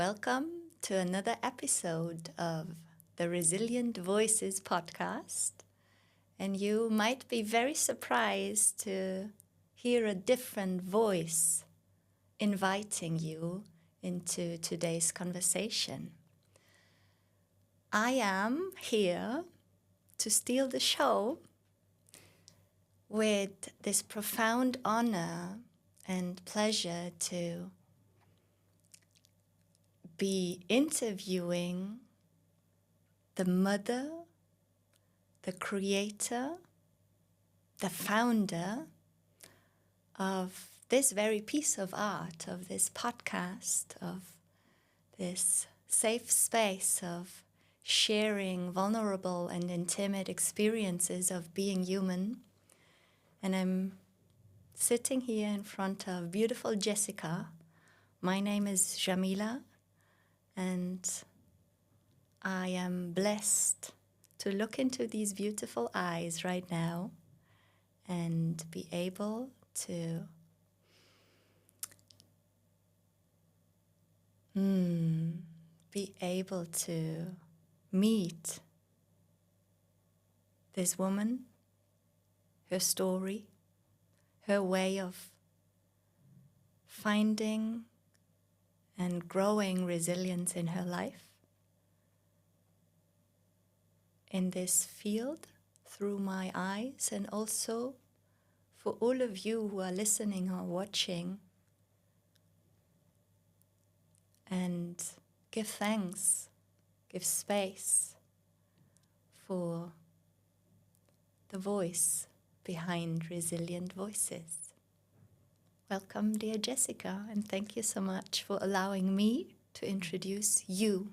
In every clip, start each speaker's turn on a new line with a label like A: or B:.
A: Welcome to another episode of the Resilient Voices podcast. And you might be very surprised to hear a different voice inviting you into today's conversation. I am here to steal the show with this profound honor and pleasure to be interviewing the mother, the creator, the founder of this very piece of art, of this podcast, of this safe space of sharing vulnerable and intimate experiences of being human. And I'm sitting here in front of beautiful Jessica. My name is Jamila, and I am blessed to look into these beautiful eyes right now and be able to meet this woman, her story, her way of finding and growing resilience in her life, in this field, through my eyes, and also for all of you who are listening or watching. And give thanks, give space for the voice behind Resilient Voices. Welcome, dear Jessica, and thank you so much for allowing me to introduce you.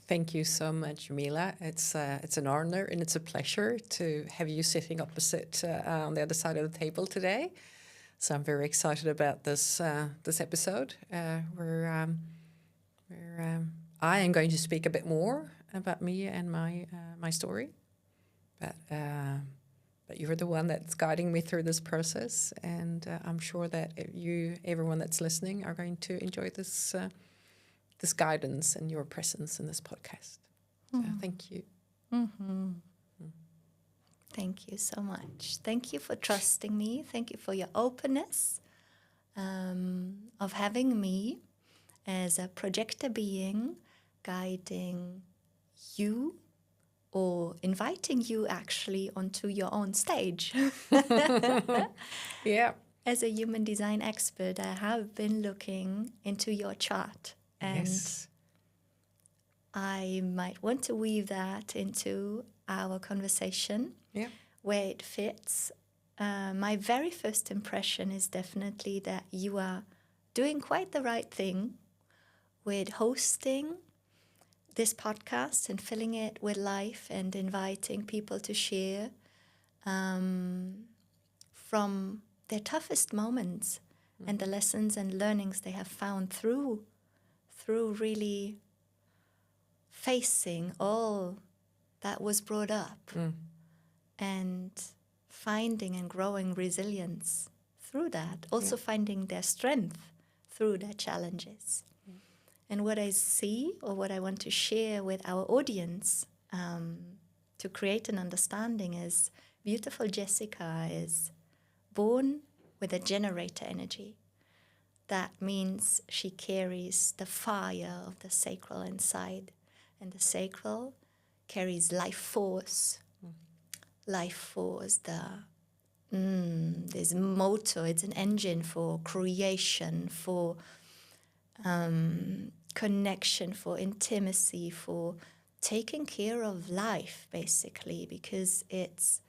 B: Thank you so much, Mila. It's an honor and it's a pleasure to have you sitting opposite on the other side of the table today. So I'm very excited about this episode where I am going to speak a bit more about me and my story, but you're the one that's guiding me through this process, and I'm sure that everyone that's listening, are going to enjoy this guidance and your presence in this podcast. So thank you.
A: Mm-hmm. Thank you so much. Thank you for trusting me. Thank you for your openness of having me as a projector being, guiding you or inviting you actually onto your own stage.
B: Yeah.
A: As a human design expert, I have been looking into your chart, and
B: Yes.
A: I might want to weave that into our conversation, where it fits. My very first impression is definitely that you are doing quite the right thing with hosting this podcast and filling it with life and inviting people to share from their toughest moments and the lessons and learnings they have found through really facing all that was brought up and finding and growing resilience through that, also finding their strength through their challenges. And what I see, or what I want to share with our audience to create an understanding, is beautiful Jessica is born with a generator energy. That means she carries the fire of the sacral inside. And the sacral carries life force. Life force, this motor, it's an engine for creation, for connection, for intimacy, for taking care of life, basically, because it's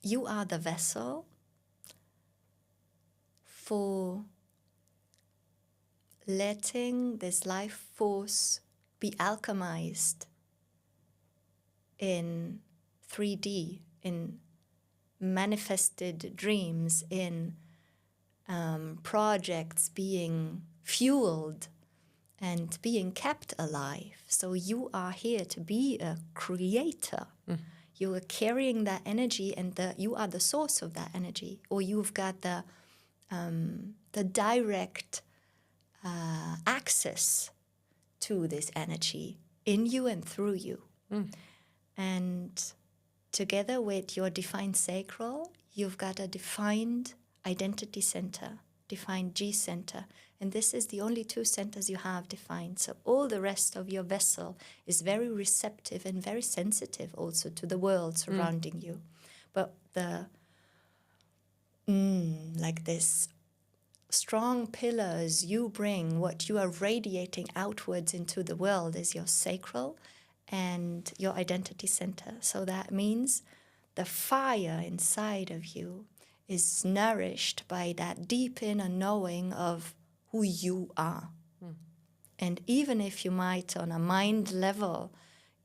A: you are the vessel for letting this life force be alchemized in 3D, in manifested dreams, in projects being fueled and being kept alive. So you are here to be a creator. You are carrying that energy, and you are the source of that energy, or you've got the the direct access to this energy in you and through you. And together with your defined sacral, you've got a defined identity center, defined G center. And this is the only two centers you have defined. So all the rest of your vessel is very receptive and very sensitive also to the world surrounding you. But the, like this strong pillars you bring, what you are radiating outwards into the world is your sacral and your identity center. So that means the fire inside of you is nourished by that deep inner knowing of who you are. And even if you might on a mind level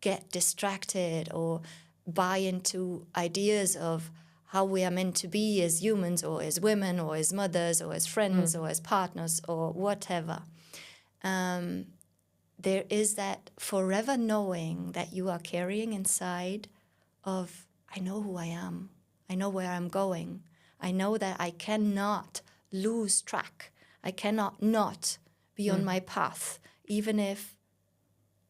A: get distracted or buy into ideas of how we are meant to be as humans or as women or as mothers or as friends or as partners or whatever, there is that forever knowing that you are carrying inside of, I know who I am, I know where I'm going, I know that I cannot lose track, I cannot not be on my path, even if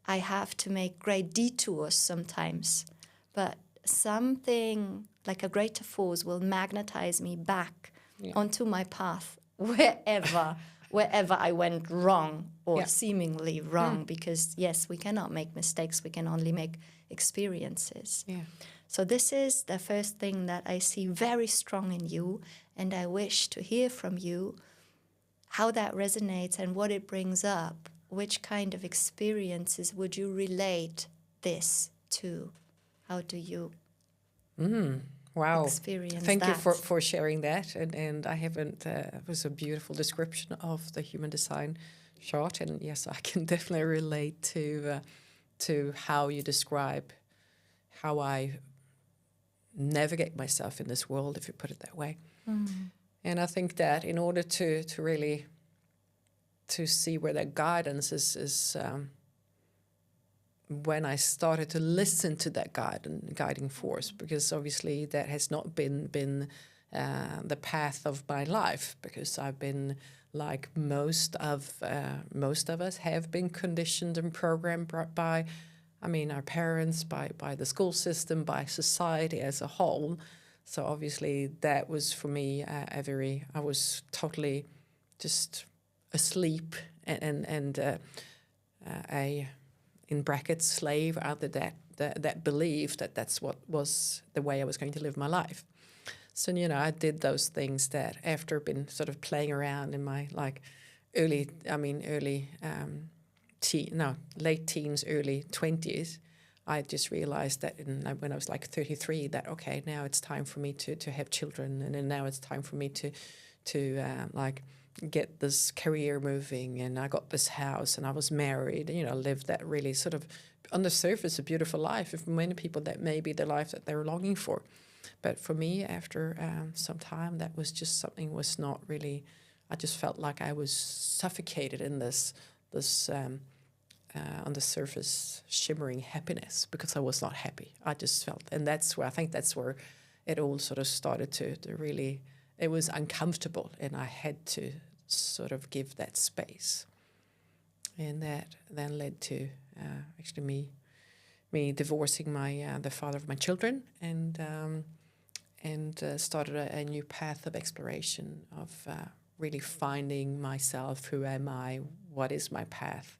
A: I have to make great detours sometimes. But something like a greater force will magnetize me back onto my path wherever I went wrong or seemingly wrong, because yes, we cannot make mistakes, we can only make experiences. So this is the first thing that I see very strong in you, and I wish to hear from you how that resonates and what it brings up. Which kind of experiences would you relate this to? How do you experience
B: Thank
A: that?
B: you for sharing that. And I haven't, it was a beautiful description of the human design chart. And yes, I can definitely relate to how you describe how I navigate myself in this world, if you put it that way. And I think that in order to really to see where that guidance is when I started to listen to that guiding force, because obviously that has not been the path of my life, because I've been like most of us have been conditioned and programmed by, I mean, our parents, by the school system, by society as a whole. So obviously that was for me I was totally just asleep and a, in brackets, slave under that belief that that's what was the way I was going to live my life. So, you know, I did those things that after been sort of playing around in my like late teens, early 20s, I just realized that when I was like 33 that, okay, now it's time for me to have children, and then now it's time for me to like get this career moving, and I got this house and I was married, you know, lived that really sort of on the surface a beautiful life. For many people that may be the life that they're longing for. But for me, after some time, that was just something was not really, I just felt like I was suffocated in this on the surface shimmering happiness, because I was not happy. I just felt, and that's where I think that's where it all sort of started to really, it was uncomfortable, and I had to sort of give that space. And that then led to actually me divorcing the father of my children, and started a new path of exploration of really finding myself. Who am I? What is my path?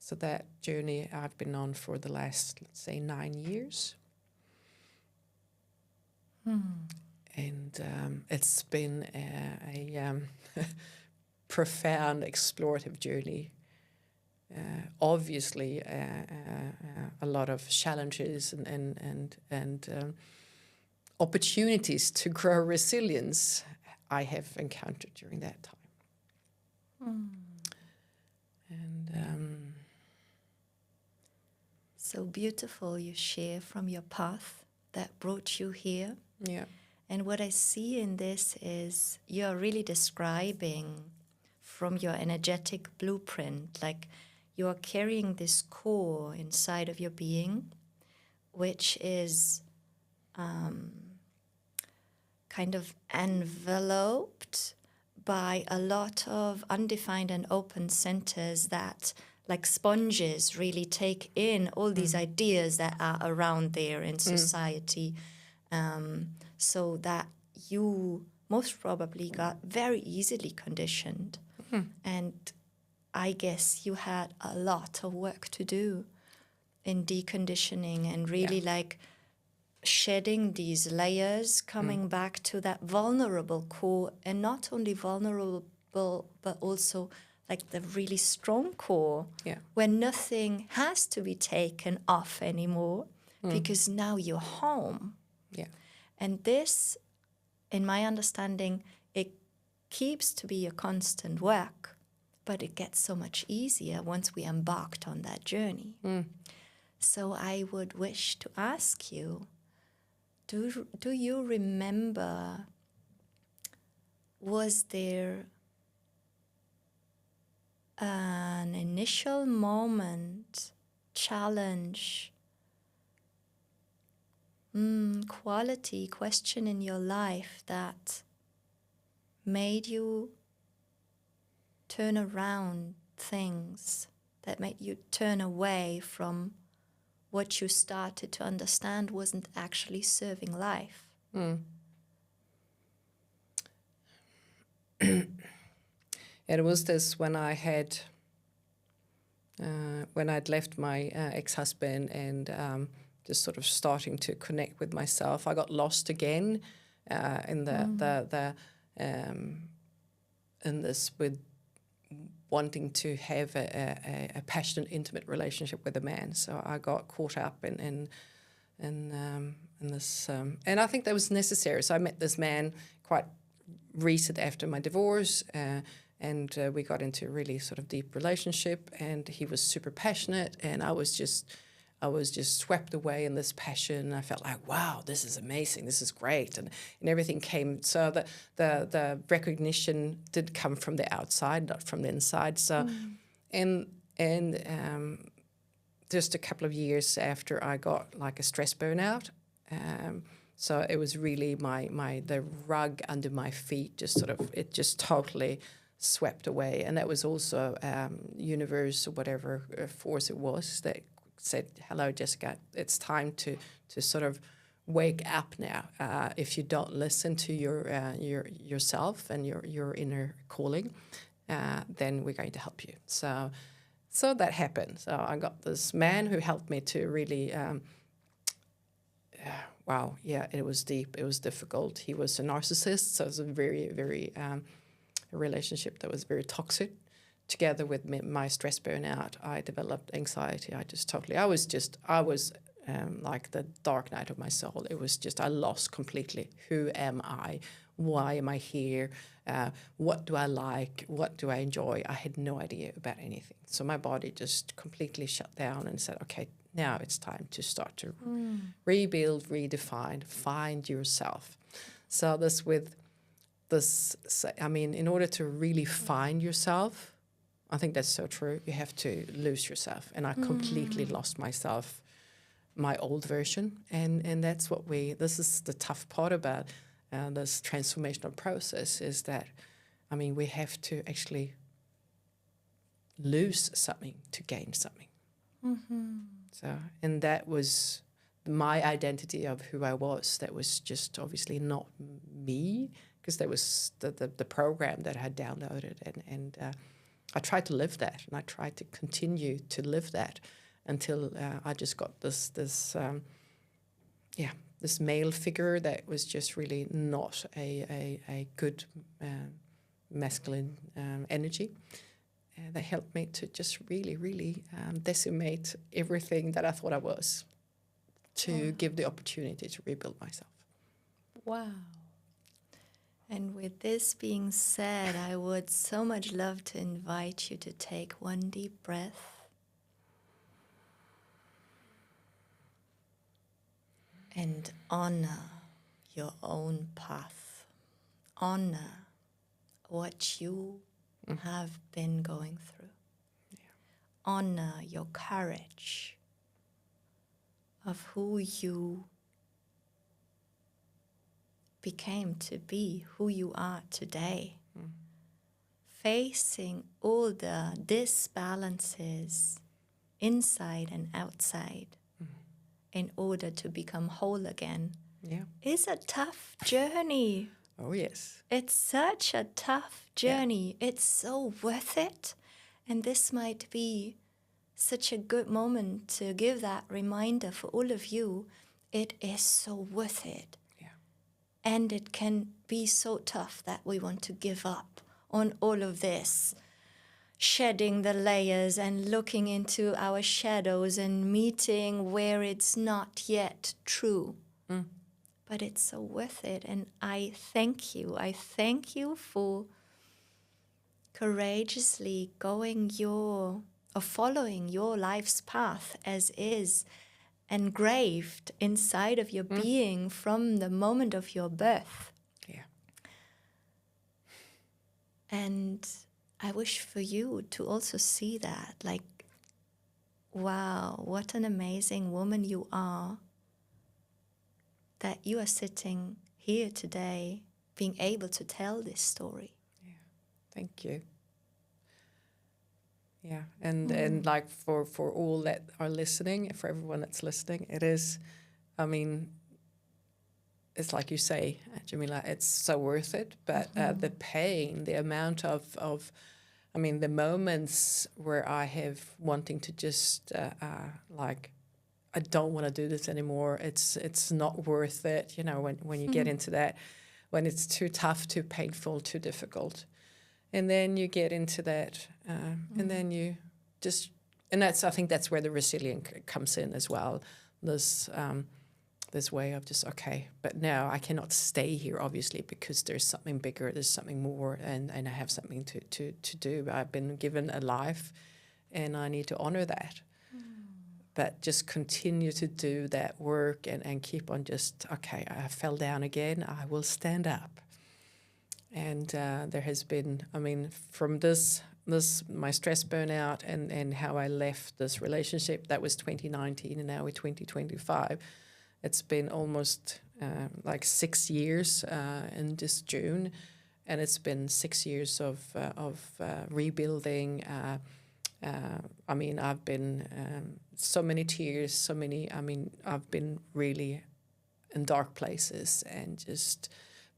B: So that journey I've been on for the last, let's say, 9 years. And it's been a profound explorative journey. Obviously, a lot of challenges and opportunities to grow resilience I have encountered during that time. And
A: so beautiful you share from your path that brought you here.
B: yeah.
A: And what I see in this is you're really describing from your energetic blueprint, like you are carrying this core inside of your being, which is kind of enveloped by a lot of undefined and open centers that, like sponges, really take in all these ideas that are around there in society, so that you most probably got very easily conditioned. And I guess you had a lot of work to do in deconditioning and really like shedding these layers, coming back to that vulnerable core, and not only vulnerable, but also like the really strong core, where nothing has to be taken off anymore because now you're home. And this, in my understanding, it keeps to be a constant work, but it gets so much easier once we embarked on that journey. So I would wish to ask you, do you remember, was there an initial moment, challenge, quality, question in your life that made you turn around things, that made you turn away from what you started to understand wasn't actually serving life?
B: It was this when I had, when I'd left my ex-husband and just sort of starting to connect with myself. I got lost again in in this with wanting to have a passionate, intimate relationship with a man. So I got caught up in this, and I think that was necessary. So I met this man quite recent after my divorce, and we got into a really sort of deep relationship, and he was super passionate, and I was just swept away in this passion. I felt like, wow, this is amazing, this is great, and everything came. So the recognition did come from the outside, not from the inside. So, and just a couple of years after I got like a stress burnout. So it was really the rug under my feet just totally swept away. And that was also universe or whatever force it was that said, hello, Jessica, it's time to sort of wake up now. If you don't listen to yourself and your inner calling, then we're going to help you. So that happened. So I got this man who helped me to really, it was deep, it was difficult. He was a narcissist, so it was a very, very, a relationship that was very toxic. Together with my stress burnout, I developed anxiety. I was like the dark night of my soul. It was just, I lost completely. Who am I? Why am I here? What do I like? What do I enjoy? I had no idea about anything. So my body just completely shut down and said, okay, now it's time to start to rebuild, redefine, find yourself. So in order to really find yourself, I think that's so true. You have to lose yourself. And I completely lost myself, my old version. And that's this is the tough part about this transformational process, is that, we have to actually lose something to gain something. So, and that was my identity of who I was. That was just obviously not me, because that was the program that I had downloaded. And I tried to live that, and I tried to continue to live that until I just got this male figure that was just really not a good masculine energy. That helped me to just really, really decimate everything that I thought I was, to give the opportunity to rebuild myself.
A: Wow. And with this being said, I would so much love to invite you to take one deep breath. And honor your own path. Honor what you have been going through. Honor your courage of who you became to be, who you are today. facing all the disbalances inside and outside in order to become whole again is a tough journey.
B: Oh, yes.
A: It's such a tough journey. It's so worth it. And this might be such a good moment to give that reminder for all of you. It is so worth it.
B: Yeah.
A: And it can be so tough that we want to give up on all of this, shedding the layers and looking into our shadows and meeting where it's not yet true. But it's so worth it. And I thank you. I thank you for courageously following your life's path as is engraved inside of your being from the moment of your birth.
B: Yeah.
A: And I wish for you to also see that, like, wow, what an amazing woman you are, that you are sitting here today being able to tell this story.
B: Yeah. Thank you. Yeah, and like for all that are listening, for everyone that's listening, it is, I mean, it's like you say, Jamila, it's so worth it. But the pain, the amount of, I mean, the moments where I have wanting to just like, I don't want to do this anymore. It's not worth it. You know, when you get into that, when it's too tough, too painful, too difficult. And then you get into that, and then you just, and I think that's where the resilience comes in as well. This way of just, okay, but now I cannot stay here, obviously, because there's something bigger, there's something more, and I have something to do. I've been given a life, and I need to honor that. But just continue to do that work and keep on just, okay, I fell down again, I will stand up. And there has been, I mean, from this my stress burnout and how I left this relationship, that was 2019, and now we're 2025. It's been almost like 6 years in this June, and it's been 6 years of rebuilding. I mean, I've been so many tears, I've been really in dark places and just.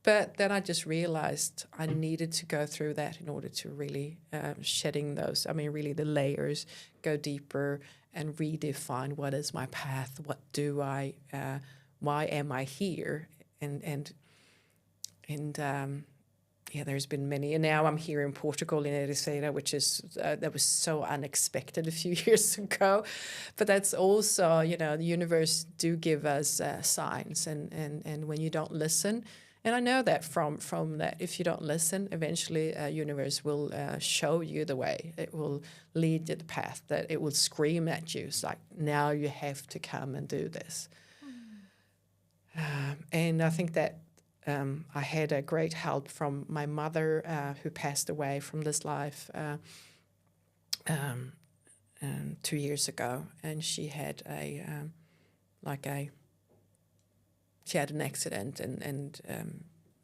B: But then I just realized I needed to go through that in order to really shedding those, really the layers, go deeper and redefine what is my path, what do I, why am I here? And there's been many. And now I'm here in Portugal in Ericeira, which is, that was so unexpected a few years ago. But that's also, the universe do give us signs. And when you don't listen, and I know that from that, if you don't listen, eventually universe will show you the way. It will lead you the path, that it will scream at you. It's like, now you have to come and do this. And I think that I had a great help from my mother who passed away from this life 2 years ago. And she had she had an accident and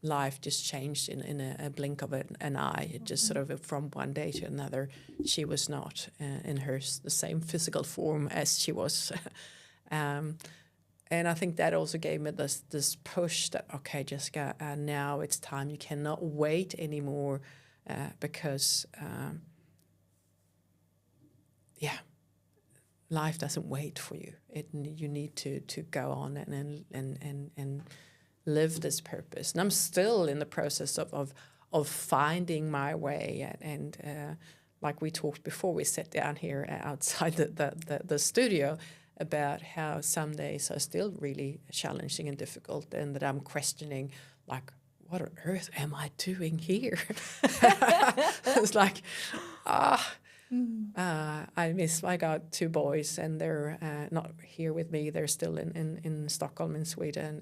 B: life just changed in a blink of an eye. It just sort of from one day to another, she was not in the same physical form as she was. And I think that also gave me this push that, okay, Jessica, now it's time. You cannot wait anymore because, life doesn't wait for you. You need to go on and live this purpose. And I'm still in the process of finding my way. And like we talked before, we sat down here outside the studio about how some days are still really challenging and difficult, and that I'm questioning, like, what on earth am I doing here? It's like, I got 2 boys, and they're not here with me. They're still in Stockholm, in Sweden,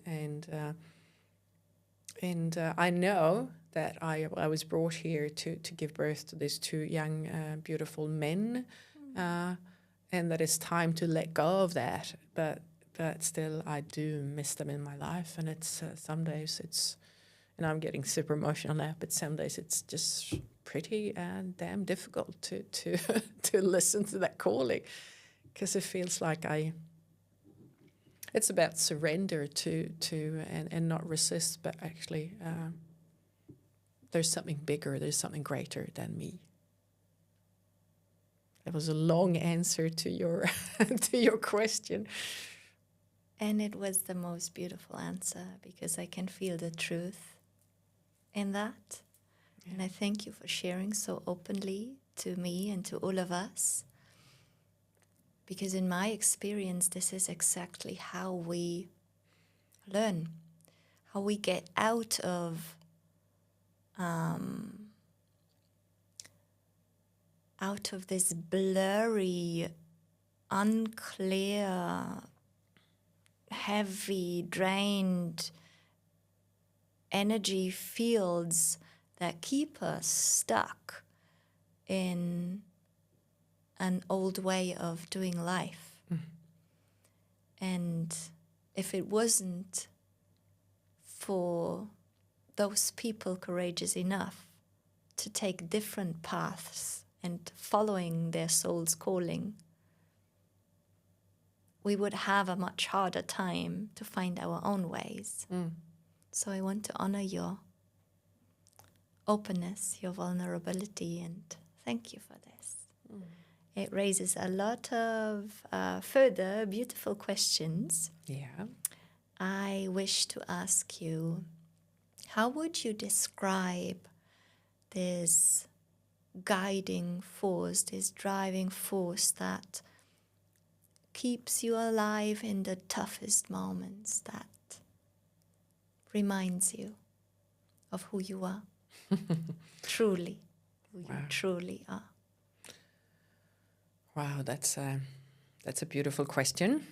B: and I know that I was brought here to give birth to these 2 young, beautiful men, and that it's time to let go of that. But still, I do miss them in my life, and it's some days it's, and I'm getting super emotional now. But some days it's just pretty damn difficult to to listen to that calling, because it feels like it's about surrender and not resist, but actually there's something bigger, there's something greater than me. It was a long answer to your to your question.
A: And it was the most beautiful answer, because I can feel the truth in that. Yeah. And I thank you for sharing so openly to me and to all of us. Because in my experience, this is exactly how we learn, how we get out of this blurry, unclear, heavy, drained energy fields that keep us stuck in an old way of doing life. And if it wasn't for those people courageous enough to take different paths and following their soul's calling, we would have a much harder time to find our own ways. So I want to honor your openness, your vulnerability, and thank you for this. It raises a lot of further beautiful questions.
B: Yeah.
A: I wish to ask you, how would you describe this guiding force, this driving force that keeps you alive in the toughest moments, that reminds you of who you are, truly, who you truly are?
B: Wow, that's a beautiful question.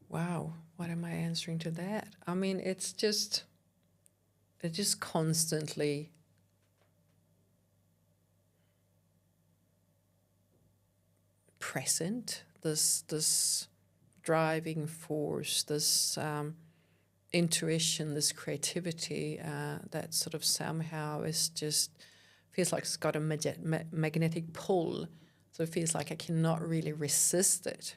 B: Wow, what am I answering to that? I mean, it's just constantly present. This driving force, this intuition, this creativity that sort of somehow is just feels like it's got a magnetic pull. So it feels like I cannot really resist it.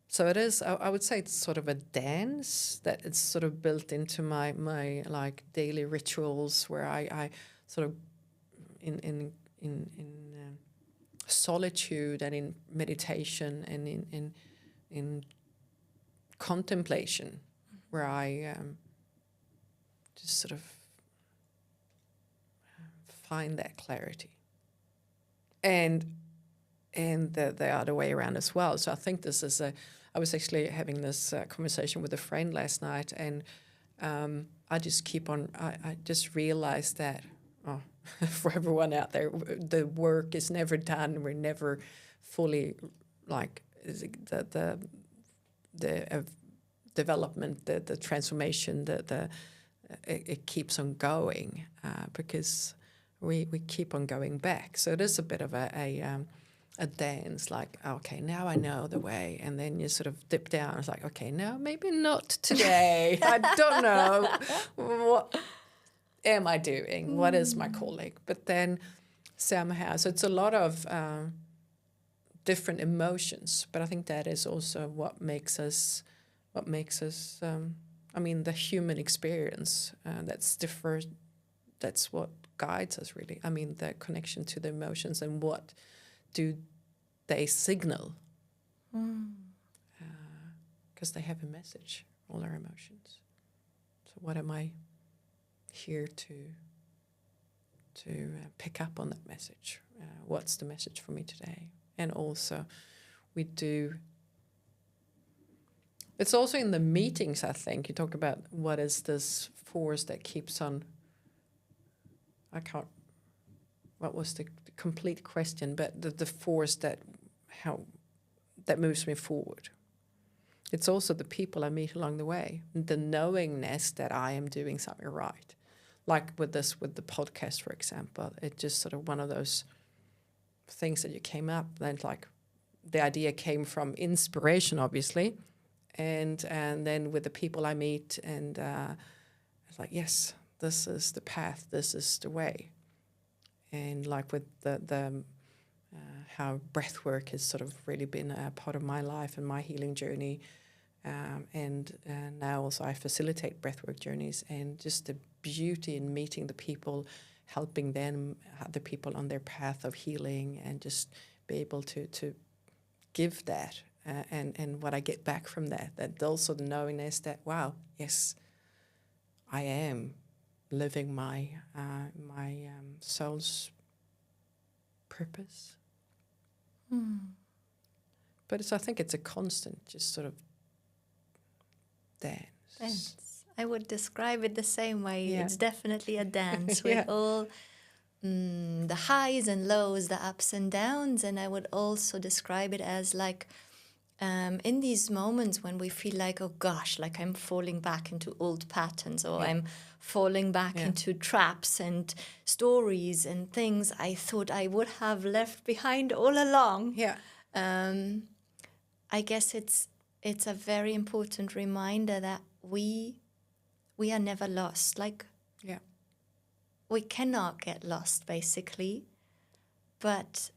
B: So it is, I would say it's sort of a dance that it's sort of built into my like daily rituals, where I sort of in solitude and in meditation and in contemplation, where I just sort of find that clarity. And the other way around as well. So I think this is I was actually having this conversation with a friend last night, and I just I just realized that, for everyone out there, the work is never done. We're never fully, like, the development, the transformation, it keeps on going, because we keep on going back. So it is a bit of a dance, like, okay, now I know the way, and then you sort of dip down. It's like, okay, no, maybe not today. I don't know. What am I doing? What is my calling? But then somehow, so it's a lot of different emotions, but I think that is also what makes us I mean, the human experience, that's different. That's what guides us, really. I mean, the connection to the emotions and what do they signal? Because they have a message, all our emotions. So what am I here to pick up on that message? What's the message for me today? And also, it's also in the meetings, I think. You talk about what is this force that keeps on... what was the complete question, but the force that moves me forward. It's also the people I meet along the way, the knowingness that I am doing something right. Like with the podcast, for example, it's just sort of one of those things that you came up, and like the idea came from inspiration, obviously, and then with the people I meet, and it's like, yes, this is the path, this is the way. And like with the how breath work has sort of really been a part of my life and my healing journey. And now also I facilitate breathwork journeys, and just the beauty in meeting the people, helping them, the people on their path of healing, and just be able to give that. And what I get back from that also the knowingness that, wow, yes, I am living my soul's purpose. But I think it's a constant, just sort of dance.
A: I would describe it the same way.
B: Yeah.
A: It's definitely a dance
B: Yeah.
A: with all the highs and lows, the ups and downs. And I would also describe it as like in these moments when we feel like, oh gosh, like I'm falling back into old patterns, or I'm falling back into traps and stories and things I thought I would have left behind all along.
B: Yeah.
A: I guess it's a very important reminder that we are never lost. Like, we cannot get lost, basically. But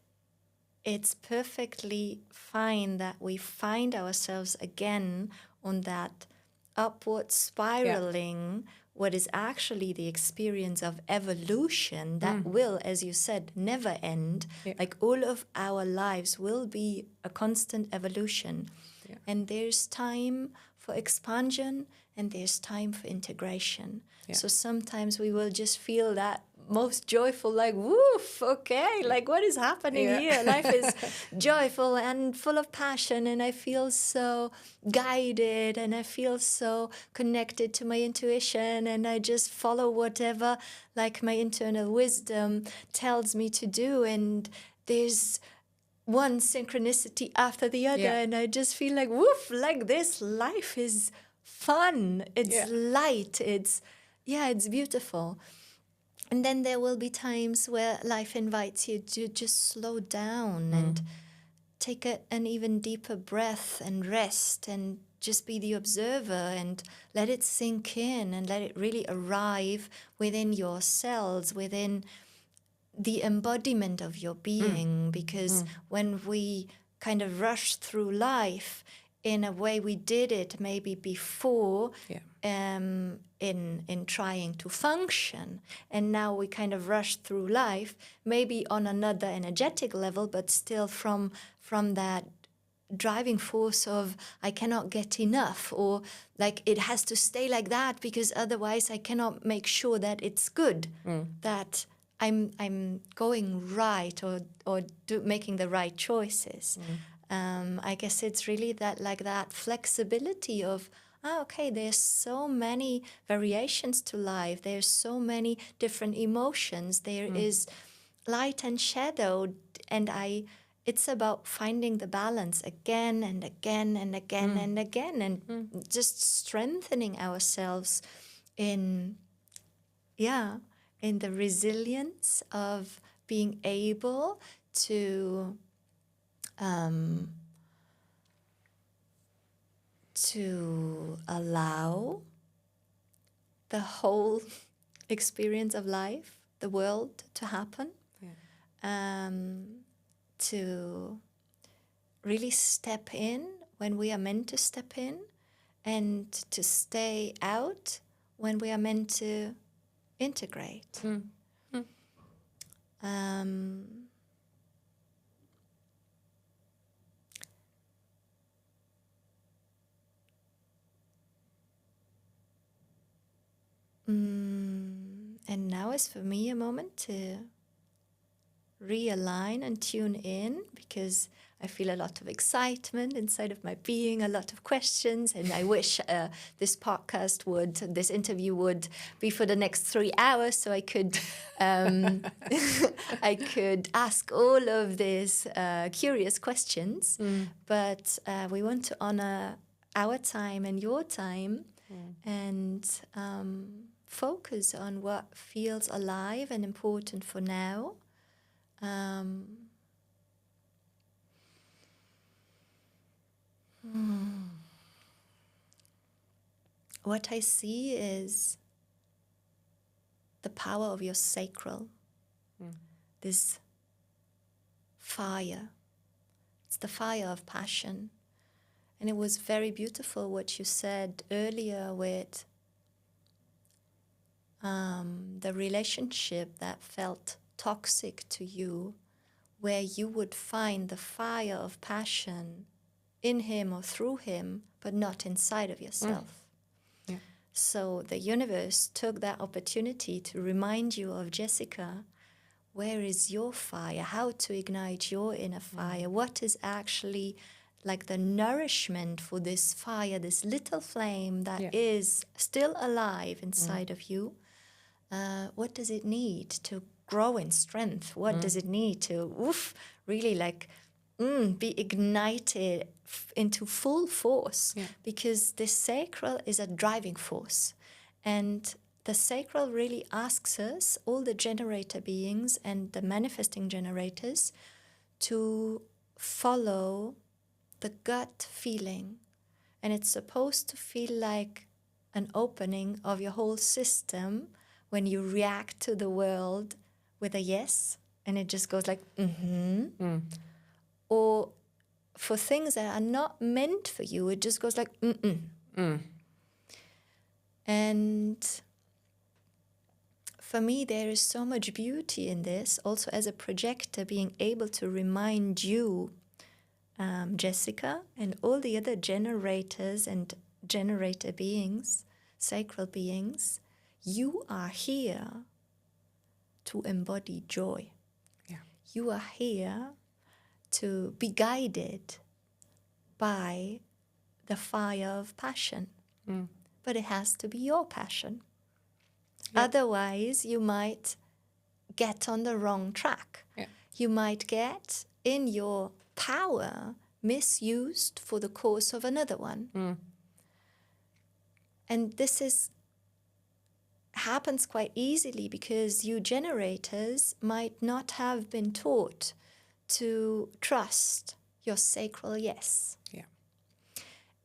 A: it's perfectly fine that we find ourselves again on that upward spiraling, what is actually the experience of evolution that will, as you said, never end. Like, all of our lives will be a constant evolution. And there's time for expansion and there's time for integration. So sometimes we will just feel that most joyful, like, woof, okay, like, what is happening here? Life is joyful and full of passion, and I feel so guided, and I feel so connected to my intuition, and I just follow whatever, like, my internal wisdom tells me to do, and there's one synchronicity after the other, and I just feel like, woof, like, this life is fun, it's light, it's beautiful. And then there will be times where life invites you to just slow down and take an even deeper breath and rest and just be the observer and let it sink in and let it really arrive within your cells, within the embodiment of your being. Because when we kind of rush through life in a way we did it maybe before, in trying to function, and now we kind of rush through life maybe on another energetic level, but still from that driving force of I cannot get enough, or like it has to stay like that because otherwise I cannot make sure that it's good, that I'm going right, or making the right choices. I guess it's really that flexibility of, okay, there's so many variations to life. There's so many different emotions. There is light and shadow, and it's about finding the balance again and again and again and again, and just strengthening ourselves in the resilience of being able to allow the whole experience of life, the world, to happen, to really step in when we are meant to step in, and to stay out when we are meant to integrate. And now is for me a moment to realign and tune in, because I feel a lot of excitement inside of my being, a lot of questions, and I wish this interview would be for the next 3 hours, so I could I could ask all of these curious questions. But we want to honor our time and your time, and focus on what feels alive and important for now. what I see is the power of your sacral, this fire. It's the fire of passion. And it was very beautiful what you said earlier with the relationship that felt toxic to you, where you would find the fire of passion in him or through him, but not inside of yourself.
B: Yeah.
A: So the universe took that opportunity to remind you of Jessica. Where is your fire? How to ignite your inner fire? What is actually like the nourishment for this fire, this little flame that is still alive inside of you? What does it need to grow in strength? What does it need to really like be ignited into full force?
B: Yeah.
A: Because the sacral is a driving force. And the sacral really asks us, all the generator beings and the manifesting generators, to follow the gut feeling. And it's supposed to feel like an opening of your whole system when you react to the world with a yes, and it just goes like, Or for things that are not meant for you, it just goes like, And for me, there is so much beauty in this, also as a projector, being able to remind you, Jessica, and all the other generators and generator beings, sacral beings, you are here to embody joy.
B: Yeah.
A: You are here to be guided by the fire of passion. But it has to be your passion. Yeah. Otherwise, you might get on the wrong track.
B: Yeah.
A: You might get in your power misused for the cause of another one. And this happens quite easily because you generators might not have been taught to trust your sacral yes.
B: Yeah.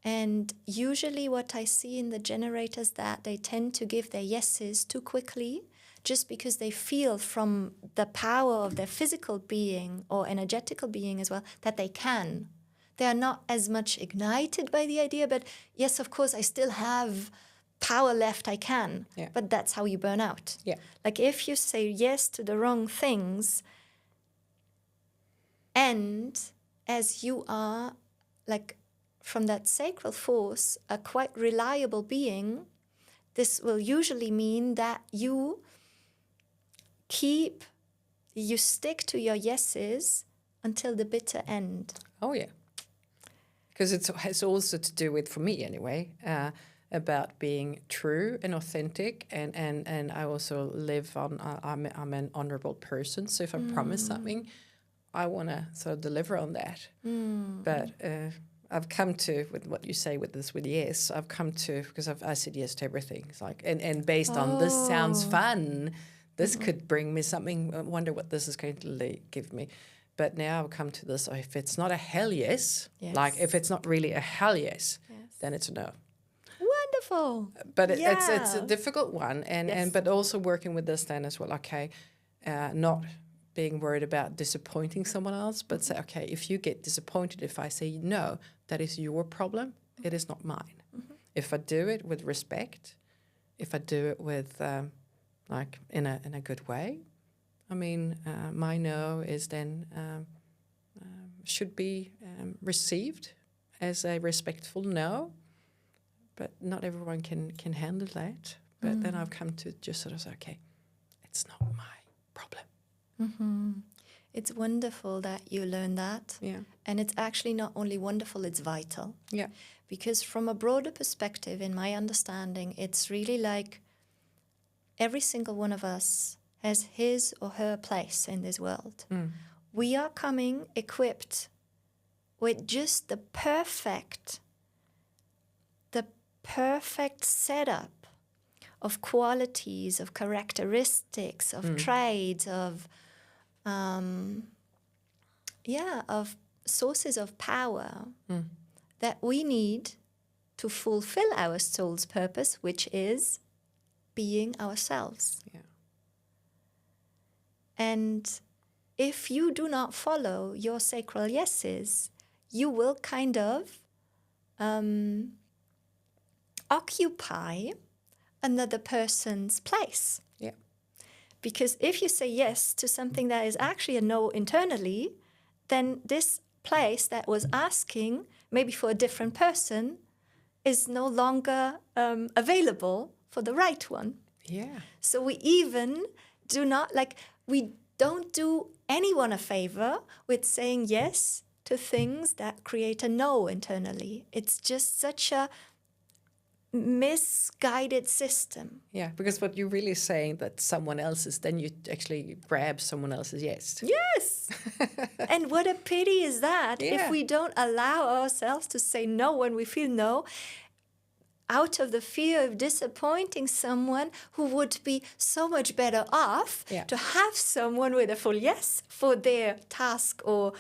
A: And usually what I see in the generators, that they tend to give their yeses too quickly, just because they feel from the power of their physical being or energetical being as well that they can. They are not as much ignited by the idea, but yes, of course, I still have power left, I can.
B: Yeah.
A: But that's how you burn out.
B: Yeah.
A: Like if you say yes to the wrong things, and as you are like from that sacral force, a quite reliable being, this will usually mean that you stick to your yeses until the bitter end.
B: Oh, yeah. Because it has also to do with, for me anyway, about being true and authentic. And I also live on, I'm an honorable person. So if I promise something, I want to sort of deliver on that. But I've come to, with what you say with this, with yes, I've come to, because I said yes to everything. It's like, and based on this sounds fun, this could bring me something, I wonder what this is going to give me. But now I've come to this, if it's not a hell yes, like if it's not really a hell yes, then it's a no.
A: Wonderful.
B: But it's a difficult one, and but also working with this then as well, okay, not being worried about disappointing someone else, but say, okay, if you get disappointed, if I say no, that is your problem, it is not mine. If I do it with respect, if I do it with like in a good way, I mean, my no is then should be received as a respectful no, but not everyone can handle that. But then I've come to just sort of say, okay, it's not my problem.
A: It's wonderful that you learn that.
B: Yeah.
A: And it's actually not only wonderful, it's vital.
B: Yeah.
A: Because from a broader perspective, in my understanding, it's really like every single one of us has his or her place in this world. We are coming equipped with just the perfect setup of qualities, of characteristics, of traits, of sources of power that we need to fulfill our soul's purpose, which is being ourselves.
B: Yeah.
A: And if you do not follow your sacral yeses, you will kind of occupy another person's place.
B: Yeah.
A: Because if you say yes to something that is actually a no internally, then this place that was asking, maybe for a different person, is no longer available for the right one.
B: Yeah.
A: So we even do not, we don't do anyone a favor with saying yes to things that create a no internally. It's just such a misguided system.
B: Yeah, because what you're really saying that someone else's, then you actually grab someone else's yes.
A: Yes. And what a pity is that if
B: Yeah.
A: we don't allow ourselves to say no when we feel no, out of the fear of disappointing someone who would be so much better off to have someone with a full yes for their task or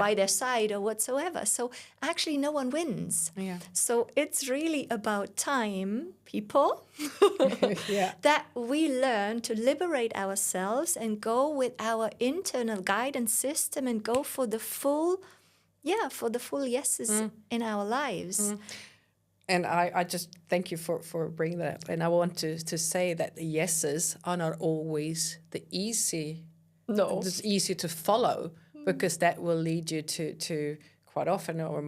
A: by their side or whatsoever. So actually no one wins.
B: Yeah.
A: So it's really about time, people, that we learn to liberate ourselves and go with our internal guidance system and go for the full yeses in our lives.
B: And I just thank you for bringing that up. And I want to say that the yeses are not always the easy.
A: No.
B: It's easy to follow because that will lead you to quite often, or in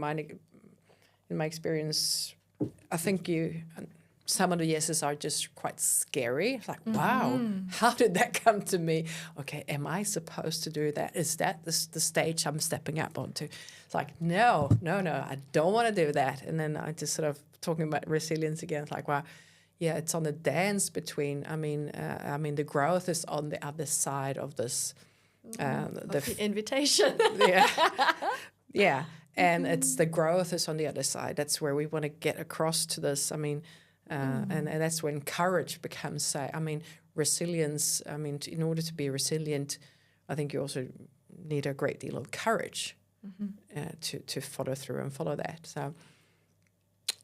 B: my experience, I think some of the yeses are just quite scary. It's like, wow, how did that come to me? Okay, am I supposed to do that? Is that the stage I'm stepping up onto? It's like, no, I don't want to do that. And then I just sort of talking about resilience again. It's like, wow, yeah, it's on the dance between. I mean, the growth is on the other side of this.
A: The invitation.
B: Yeah. And it's the growth is on the other side. That's where we want to get across to this. I mean, and that's when courage becomes, resilience. I mean, in order to be resilient, I think you also need a great deal of courage to follow through and follow that. So,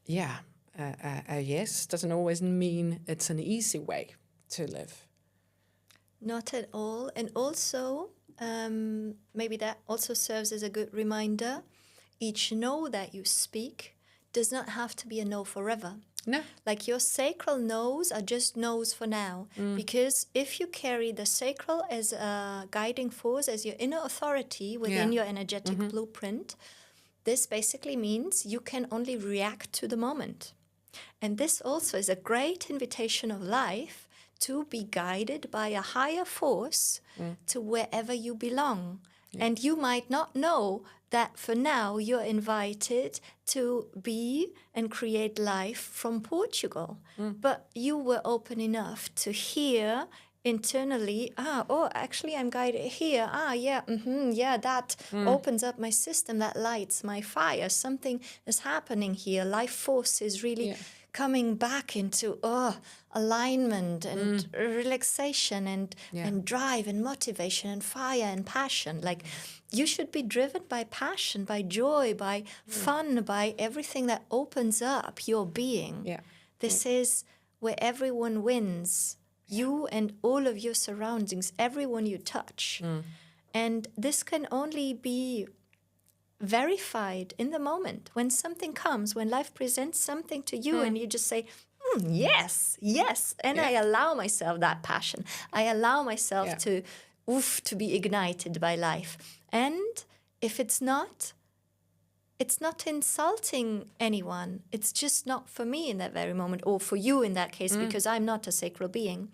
B: yeah, a yes doesn't always mean it's an easy way to live.
A: Not at all. And also, maybe that also serves as a good reminder. Each no that you speak does not have to be a no forever.
B: No.
A: Like your sacral no's are just no's for now. Because if you carry the sacral as a guiding force, as your inner authority within your energetic blueprint, this basically means you can only react to the moment. And this also is a great invitation of life to be guided by a higher force to wherever you belong. And you might not know that for now you're invited to be and create life from Portugal. But you were open enough to hear internally, actually I'm guided here. That opens up my system, that lights my fire. Something is happening here. Life force is really coming back into alignment and relaxation and drive and motivation and fire and passion. Like you should be driven by passion, by joy, by fun, by everything that opens up your being.
B: Yeah.
A: This is where everyone wins. You and all of your surroundings, everyone you touch. And this can only be verified in the moment when something comes, when life presents something to you and you just say, yes. And I allow myself that passion. I allow myself to be ignited by life. And if it's not insulting anyone. It's just not for me in that very moment, or for you in that case, because I'm not a sacral being.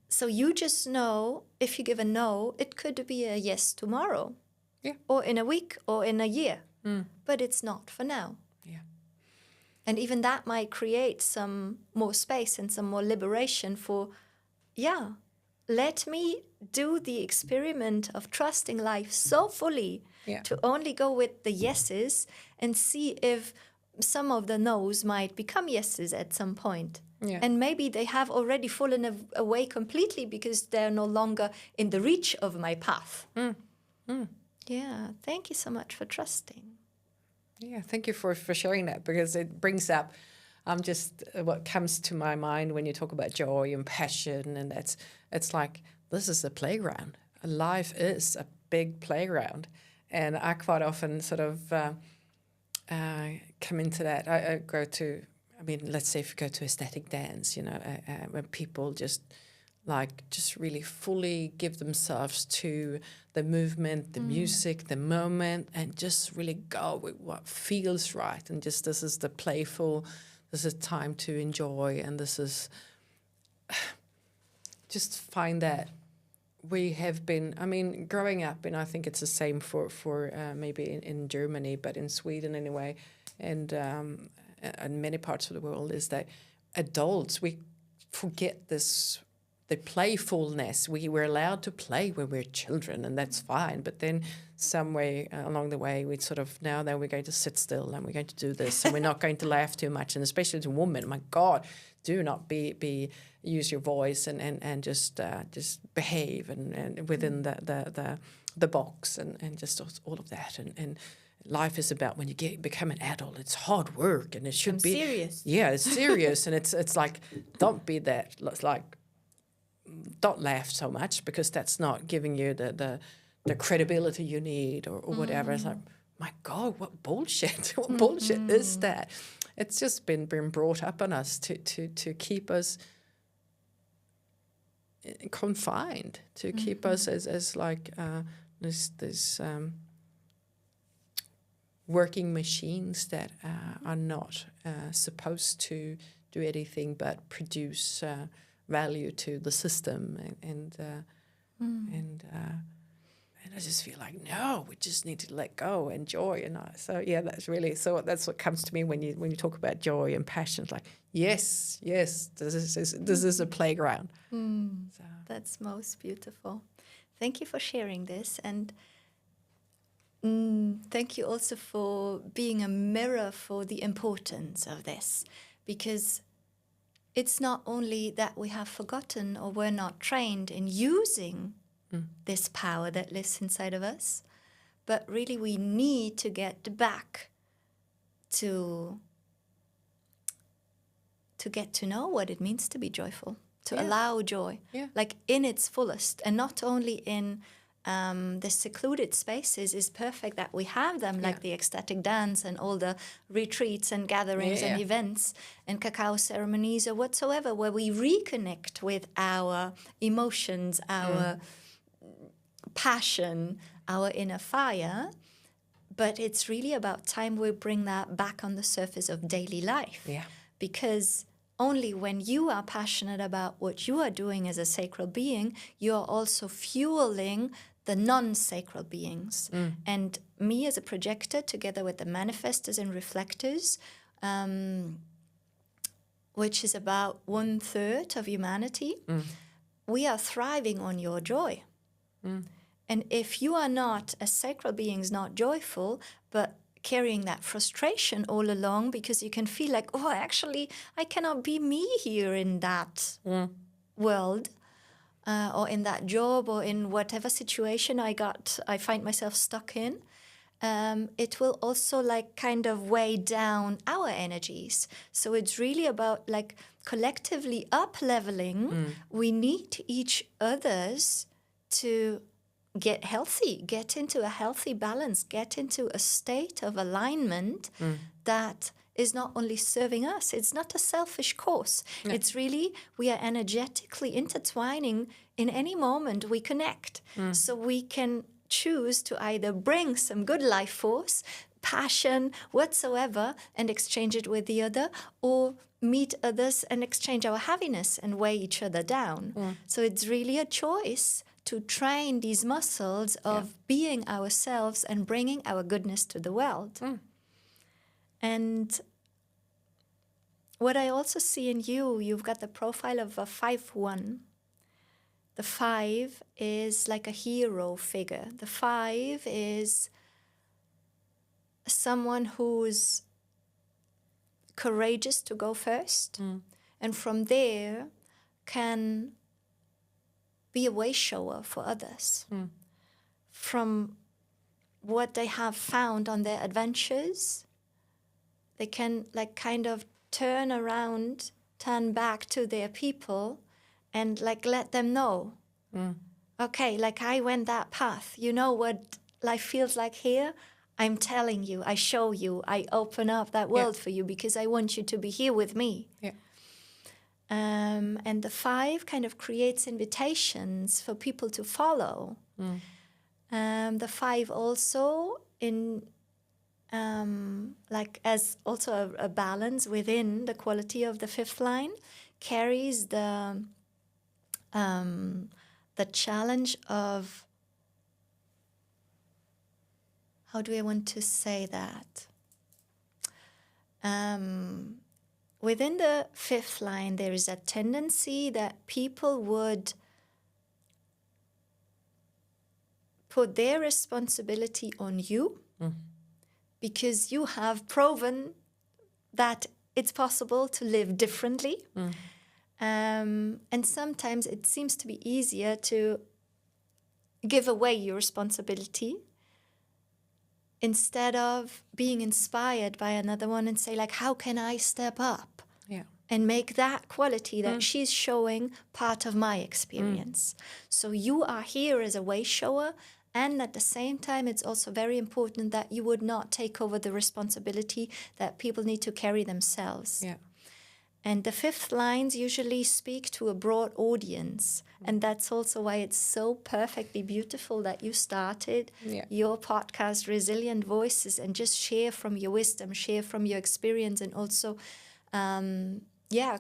A: So you just know, if you give a no, it could be a yes tomorrow, or in a week, or in a year. But it's not for now.
B: Yeah.
A: And even that might create some more space and some more liberation for, let me do the experiment of trusting life so fully to only go with the yeses and see if some of the no's might become yeses at some point. Yeah. And maybe they have already fallen away completely because they're no longer in the reach of my path. Yeah, thank you so much for trusting.
B: Yeah, thank you for sharing that, because it brings up just what comes to my mind when you talk about joy and passion, and it's like, this is a playground. Life is a big playground, and I quite often sort of come into that. I go to, I mean, let's say if you go to aesthetic dance, when people just really fully give themselves to the movement, the music, the moment, and just really go with what feels right. And just, this is the playful, this is time to enjoy, and this is just find that we have been, I mean, growing up, and I think it's the same for maybe in Germany, but in Sweden anyway, and many parts of the world, is that adults, we forget this, the playfulness. We were allowed to play when we were children, and that's fine. But then some way along the way, we sort of, now then we're going to sit still, and we're going to do this, and we're not going to laugh too much. And especially as a woman, my God, do not use your voice and just behave and within the box and just all of that. And life is about, when you become an adult, it's hard work, and it should be
A: serious.
B: Yeah, it's serious, and it's like, don't be that, like, don't laugh so much, because that's not giving you the credibility you need, or whatever. It's like, my God, what bullshit! What bullshit is that? It's just been brought up on us to keep us confined, to keep us as like this working machines that are not supposed to do anything but produce value to the system, and I just feel like, no, we just need to let go, enjoy, and so yeah, that's what comes to me when you talk about joy and passion. It's like, yes, this is a playground. So.
A: That's most beautiful. Thank you for sharing this, and thank you also for being a mirror for the importance of this, because it's not only that we have forgotten or we're not trained in using this power that lives inside of us, but really we need to get back to get to know what it means to be joyful, to allow joy, like in its fullest, and not only in the secluded spaces. Is perfect that we have them, like the ecstatic dance and all the retreats and gatherings and events and cacao ceremonies or whatsoever, where we reconnect with our emotions, our passion, our inner fire. But it's really about time we bring that back on the surface of daily life. Yeah. Because only when you are passionate about what you are doing as a sacral being, you are also fueling the non-sacral beings. And me as a projector, together with the manifestors and reflectors, which is about 1/3 of humanity, we are thriving on your joy. And if you are not, as sacral beings, not joyful, but carrying that frustration all along, because you can feel like, oh, actually, I cannot be me here in that world, or in that job, or in whatever situation I find myself stuck in, it will also like kind of weigh down our energies. So it's really about like collectively up-leveling. We need each other's to get healthy, get into a healthy balance, get into a state of alignment that is not only serving us. It's not a selfish cause. No. It's really, we are energetically intertwining. In any moment we connect. So we can choose to either bring some good life force, passion, whatsoever, and exchange it with the other, or meet others and exchange our heaviness and weigh each other down. So it's really a choice to train these muscles of being ourselves and bringing our goodness to the world. And what I also see in you, you've got the profile of a 5-1. The 5 is like a hero figure. The 5 is someone who's courageous to go first, and from there can be a way shower for others. From what they have found on their adventures, they can like kind of turn back to their people and like let them know, okay, like I went that path. You know what life feels like here? I'm telling you, I show you, I open up that world for you because I want you to be here with me.
B: Yeah.
A: And the 5 kind of creates invitations for people to follow. The 5 also like as also a balance within the quality of the 5th line carries the challenge of, how do I want to say that? Within the 5th line, there is a tendency that people would put their responsibility on you because you have proven that it's possible to live differently. And sometimes it seems to be easier to give away your responsibility instead of being inspired by another one and say, like, how can I step up and make that quality that she's showing part of my experience? So you are here as a way shower, and at the same time, it's also very important that you would not take over the responsibility that people need to carry themselves.
B: Yeah.
A: And the 5th lines usually speak to a broad audience. And that's also why it's so perfectly beautiful that you started your podcast, Resilient Voices, and just share from your wisdom, share from your experience, and also,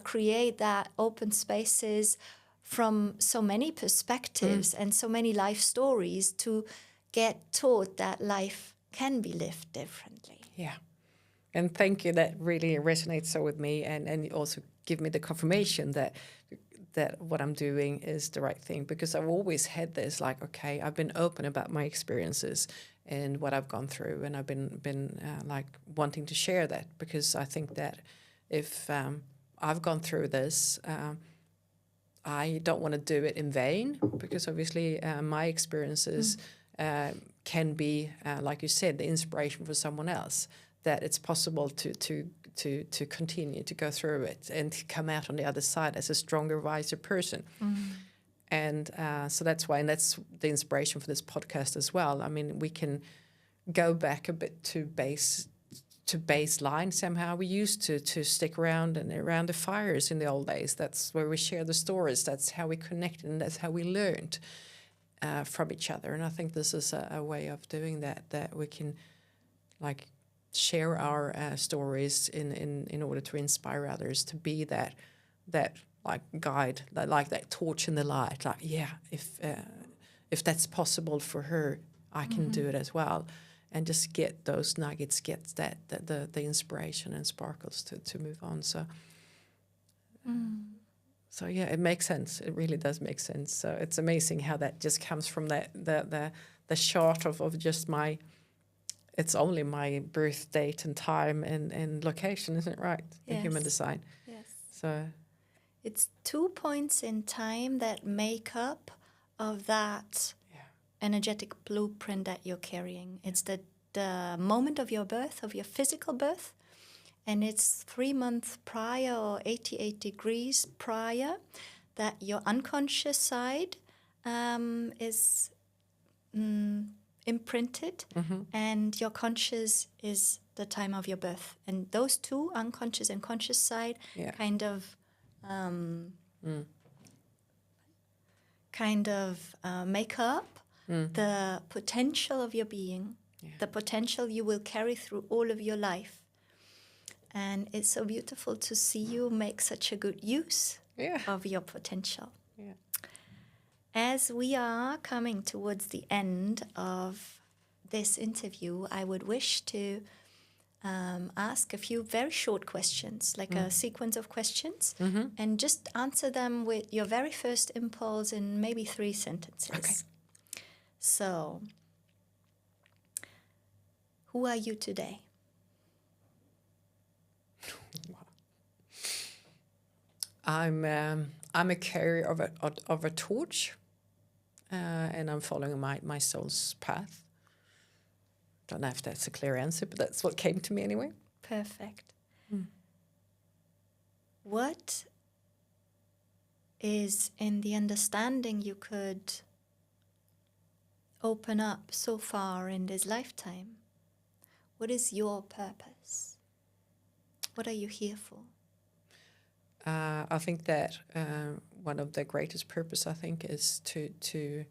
A: create that open spaces from so many perspectives and so many life stories to get taught that life can be lived differently.
B: Yeah. And thank you. That really resonates so with me, and also give me the confirmation that what I'm doing is the right thing, because I've always had this, like, okay, I've been open about my experiences and what I've gone through, and I've been like wanting to share that, because I think that if I've gone through this, I don't want to do it in vain, because obviously my experiences can be, like you said, the inspiration for someone else. That it's possible to continue to go through it and to come out on the other side as a stronger, wiser person. And so that's why, and that's the inspiration for this podcast as well. I mean, we can go back a bit to baseline somehow. We used to stick around the fires in the old days. That's where we share the stories. That's how we connected, and that's how we learned from each other. And I think this is a way of doing that we can, like, share our stories in order to inspire others to be that like guide, like that torch in the light. Like, if that's possible for her, I can do it as well, and just get those nuggets, get the inspiration and sparkles to move on. So yeah, it makes sense. It really does make sense. So it's amazing how that just comes from the short of just my. It's only my birth date and time and location, isn't it right?
A: Yes.
B: In human design.
A: Yes.
B: So
A: it's 2 points in time that make up of that energetic blueprint that you're carrying. It's the moment of your birth, of your physical birth, and it's 3 months prior or 88 degrees prior that your unconscious side is imprinted, and your conscious is the time of your birth. And those two, unconscious and conscious side, kind of make up the potential of your being, the potential you will carry through all of your life. And it's so beautiful to see you make such a good use of your potential.
B: Yeah.
A: As we are coming towards the end of this interview, I would wish to ask a few very short questions, like a sequence of questions, and just answer them with your very first impulse in maybe 3 sentences.
B: Okay.
A: So, who are you today?
B: I'm a carrier of a torch, and I'm following my soul's path. Don't know if that's a clear answer, but that's what came to me anyway.
A: Perfect. What is in the understanding you could open up so far in this lifetime? What is your purpose? What are you here for?
B: I think that one of the greatest purpose, I think, is to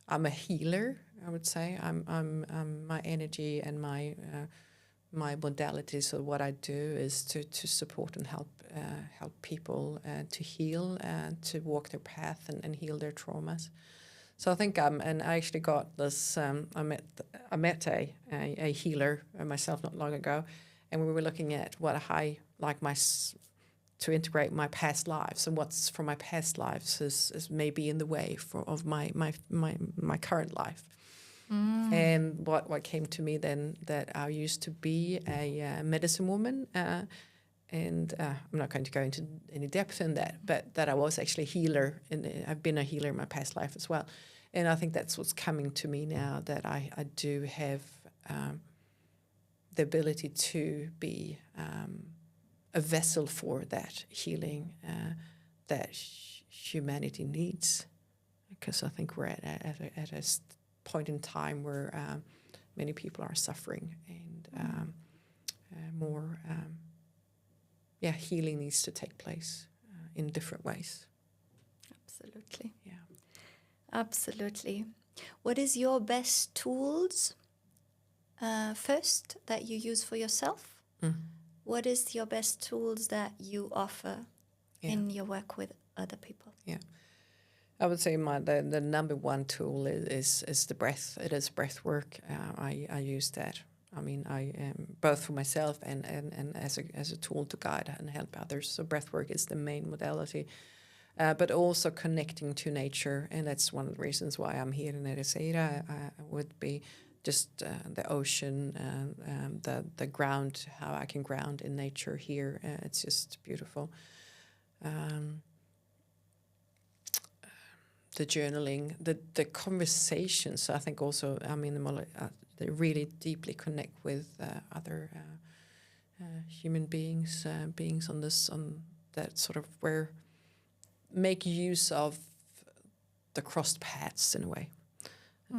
B: I'm a healer. I would say I'm my energy and my modalities of what I do is to support and help people to heal and to walk their path and heal their traumas. So I think and I actually got this. I met a healer myself not long ago, and we were looking at what I like to integrate my past lives, and what's from my past lives is maybe in the way of my current life. And what came to me then, that I used to be a medicine woman, and I'm not going to go into any depth in that, but that I was actually a healer, and I've been a healer in my past life as well. And I think that's what's coming to me now, that I do have the ability to be a vessel for that healing that humanity needs, because I think we're at a point in time where many people are suffering, and more healing needs to take place in different ways.
A: Absolutely.
B: Yeah.
A: Absolutely. What is your best tools first that you use for yourself? What is your best tools that you offer in your work with other people?
B: Yeah. I would say the number one tool is the breath. It is breath work. I use that. I mean, I both for myself and as a tool to guide and help others. So breath work is the main modality, but also connecting to nature, and that's one of the reasons why I'm here in Ericeira. Would be just the ocean, the ground, how I can ground in nature here. It's just beautiful. The journaling, the conversations. I think also, I mean, they really deeply connect with other human beings, beings on that sort of where make use of the crossed paths in a way.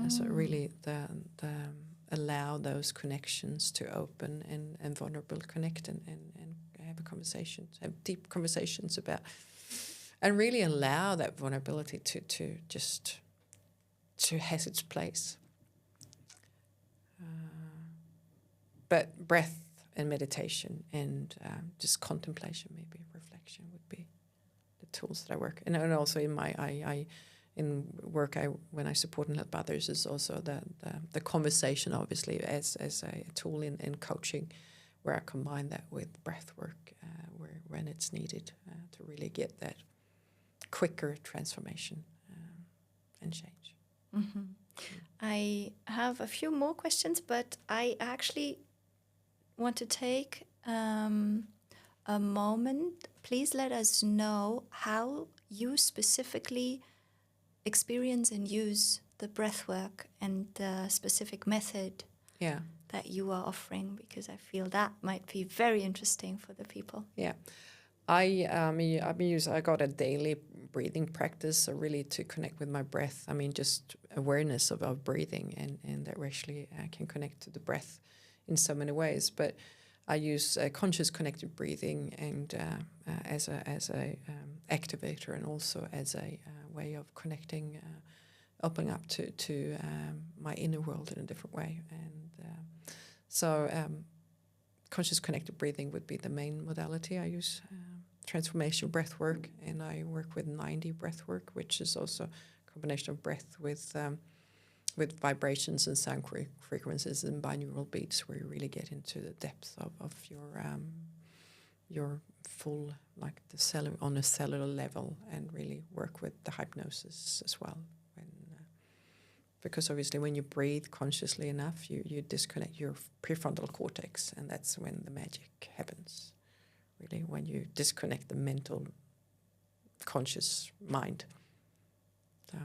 B: So really, the allow those connections to open and vulnerable connect and have a conversation, have deep conversations about. And really allow that vulnerability to just to has its place. But breath and meditation and just contemplation, maybe reflection, would be the tools that I work. And also in my in work when I support and help others is also the conversation, obviously, as a tool in coaching, where I combine that with breath work, when it's needed to really get that quicker transformation and change.
A: Mm-hmm. I have a few more questions, but I actually want to take a moment. Please let us know how you specifically experience and use the breathwork and the specific method that you are offering, because I feel that might be very interesting for the people.
B: Yeah. I got a daily breathing practice, so really to connect with my breath. I mean, just awareness of breathing, and that we actually can connect to the breath in so many ways. But I use conscious connected breathing and as a activator, and also as a way of connecting, opening up to my inner world in a different way. And conscious connected breathing would be the main modality I use. Transformational breath work, and I work with 90 breath work, which is also a combination of breath with vibrations and sound frequencies and binaural beats, where you really get into the depth of your full, like on a cellular level, and really work with the hypnosis as well. Because obviously when you breathe consciously enough, you disconnect your prefrontal cortex, and that's when the magic happens, really, when you disconnect the mental conscious mind. So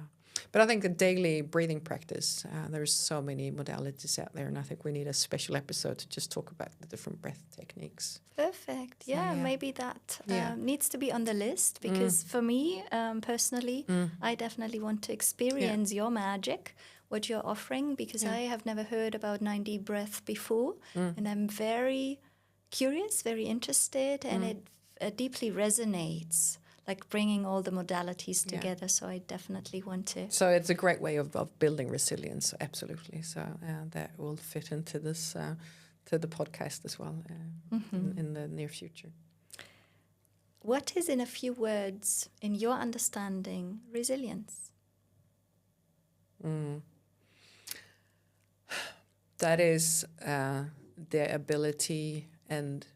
B: But I think a daily breathing practice, there's so many modalities out there, and I think we need a special episode to just talk about the different breath techniques.
A: Perfect.
B: So,
A: Yeah, maybe that
B: Yeah.
A: needs to be on the list, because for me, personally, I definitely want to experience your magic, what you're offering, because I have never heard about 9D breath before, and I'm very curious, very interested, and it deeply resonates, like bringing all the modalities together. So I definitely want to.
B: So it's a great way of building resilience, absolutely. So that will fit into this, to the podcast as well in the near future.
A: What is, in a few words, in your understanding, resilience?
B: That is the ability and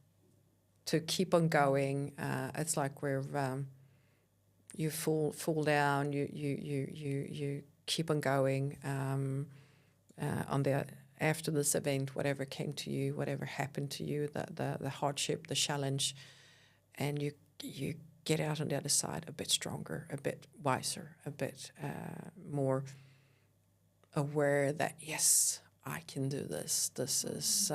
B: to keep on going. It's like where you fall down, you keep on going on the after this event, whatever came to you, whatever happened to you, the hardship, the challenge, and you get out on the other side a bit stronger, a bit wiser, a bit more aware that yes, I can do this. This is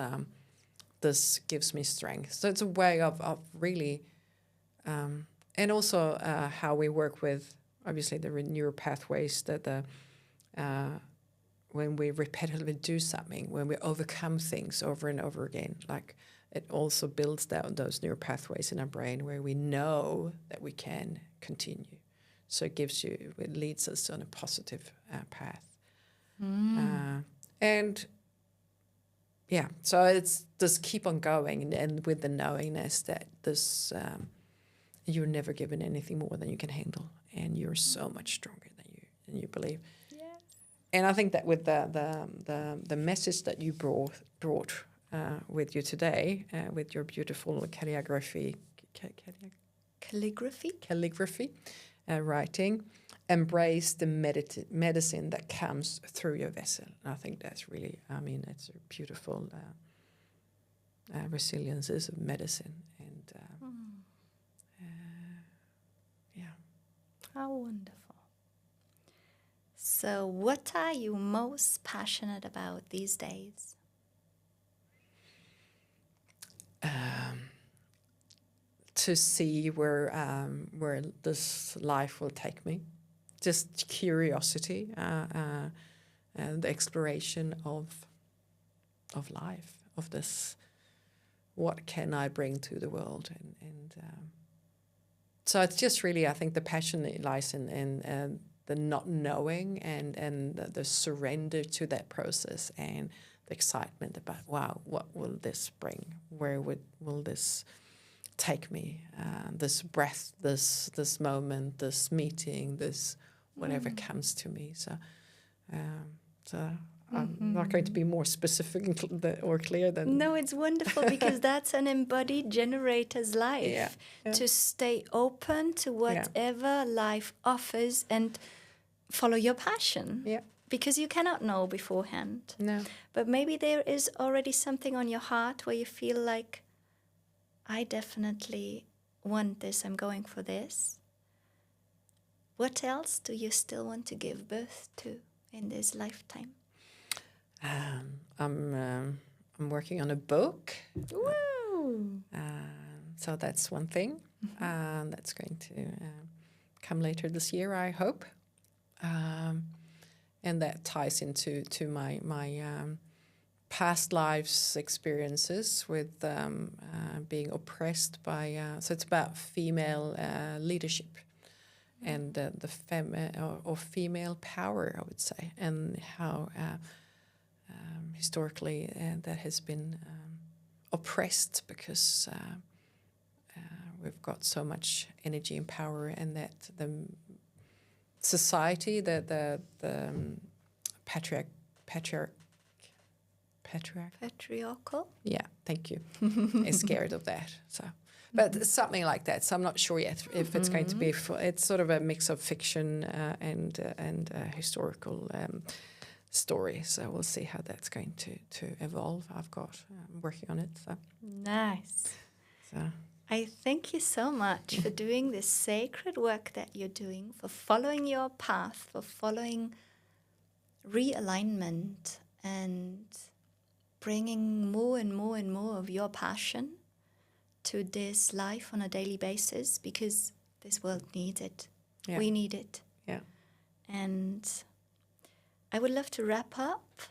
B: this gives me strength. So it's a way of really, and also how we work with obviously the neural pathways that when we repetitively do something, when we overcome things over and over again, like it also builds down those neural pathways in our brain where we know that we can continue. So it leads us on a positive path. And yeah, so it's just keep on going, and with the knowingness that this you're never given anything more than you can handle, and you're so much stronger than you believe.
A: Yes.
B: And I think that with the message that you brought with you today, with your beautiful calligraphy writing, embrace the medicine that comes through your vessel. And I think that's really, it's a beautiful resilience is a medicine. And yeah.
A: How wonderful. So what are you most passionate about these days?
B: To see where this life will take me. Just curiosity, and the exploration of life, of this. What can I bring to the world? And so it's just really, I think the passion lies in the not knowing and the surrender to that process, and the excitement about, wow, what will this bring? Where will this take me? This breath, this moment, this meeting, this whatever comes to me. So I'm not going to be more specific or clear than.
A: No, it's wonderful because that's an embodied generator's life.
B: Yeah.
A: To stay open to whatever life offers and follow your passion.
B: Yeah.
A: Because you cannot know beforehand.
B: No.
A: But maybe there is already something on your heart where you feel like, I definitely want this, I'm going for this. What else do you still want to give birth to in this lifetime?
B: I'm working on a book.
A: Woo!
B: So that's one thing. That's going to come later this year, I hope. And that ties into my past lives experiences with being oppressed by. So it's about female leadership and the female power, I would say, and how historically that has been oppressed because we've got so much energy and power, and that the society, the
A: Patriarchal?
B: Yeah, thank you. Is scared of that. So, but something like that. So I'm not sure yet if it's going to be. It's sort of a mix of fiction and historical story. So we'll see how that's going to evolve. I'm working on it. So
A: nice.
B: So
A: I thank you so much for doing this sacred work that you're doing, for following your path, for following realignment and bringing more and more and more of your passion to this life on a daily basis, because this world needs it.
B: Yeah.
A: We need it.
B: Yeah.
A: And I would love to wrap up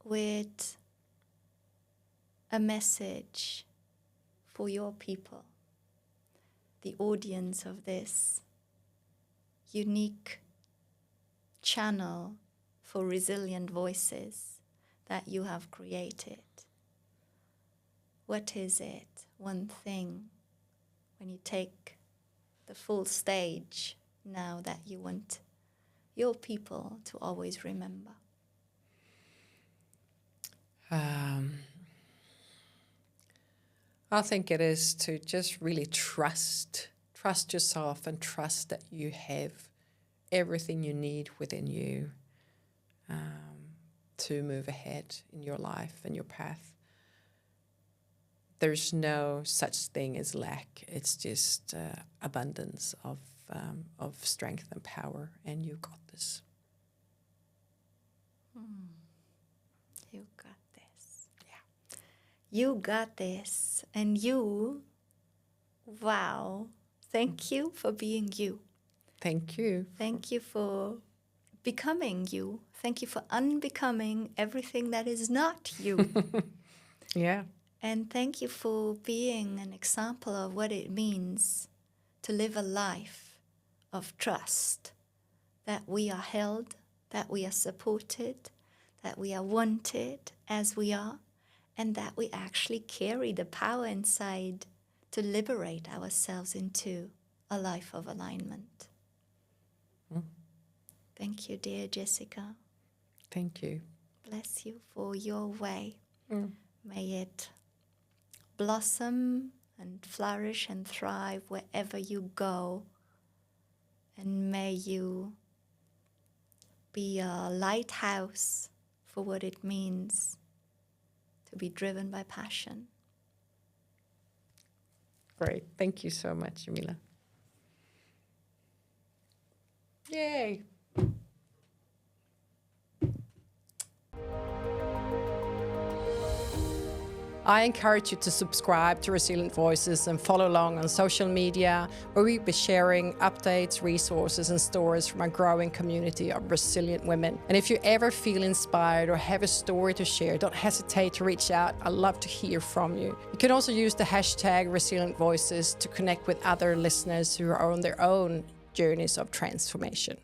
A: with a message for your people, the audience of this unique channel for resilient voices that you have created. What is it, one thing, when you take the full stage now, that you want your people to always remember?
B: I think it is to just really trust yourself and trust that you have everything you need within you to move ahead in your life and your path. There's no such thing as lack. It's just abundance of strength and power, and you got this.
A: You got this. Yeah. You got this. And you, wow, thank you for being you.
B: Thank you.
A: Thank you for becoming you. Thank you for unbecoming everything that is not you.
B: Yeah.
A: And thank you for being an example of what it means to live a life of trust, that we are held, that we are supported, that we are wanted as we are, and that we actually carry the power inside to liberate ourselves into a life of alignment. Thank you, dear Jessica.
B: Thank you.
A: Bless you for your way. May it blossom and flourish and thrive wherever you go. And may you be a lighthouse for what it means to be driven by passion.
B: Great. Thank you so much, Jamila. Yay. I encourage you to subscribe to Resilient Voices and follow along on social media, where we'll be sharing updates, resources, and stories from our growing community of resilient women. And if you ever feel inspired or have a story to share, don't hesitate to reach out. I'd love to hear from you. You can also use the hashtag Resilient Voices to connect with other listeners who are on their own journeys of transformation.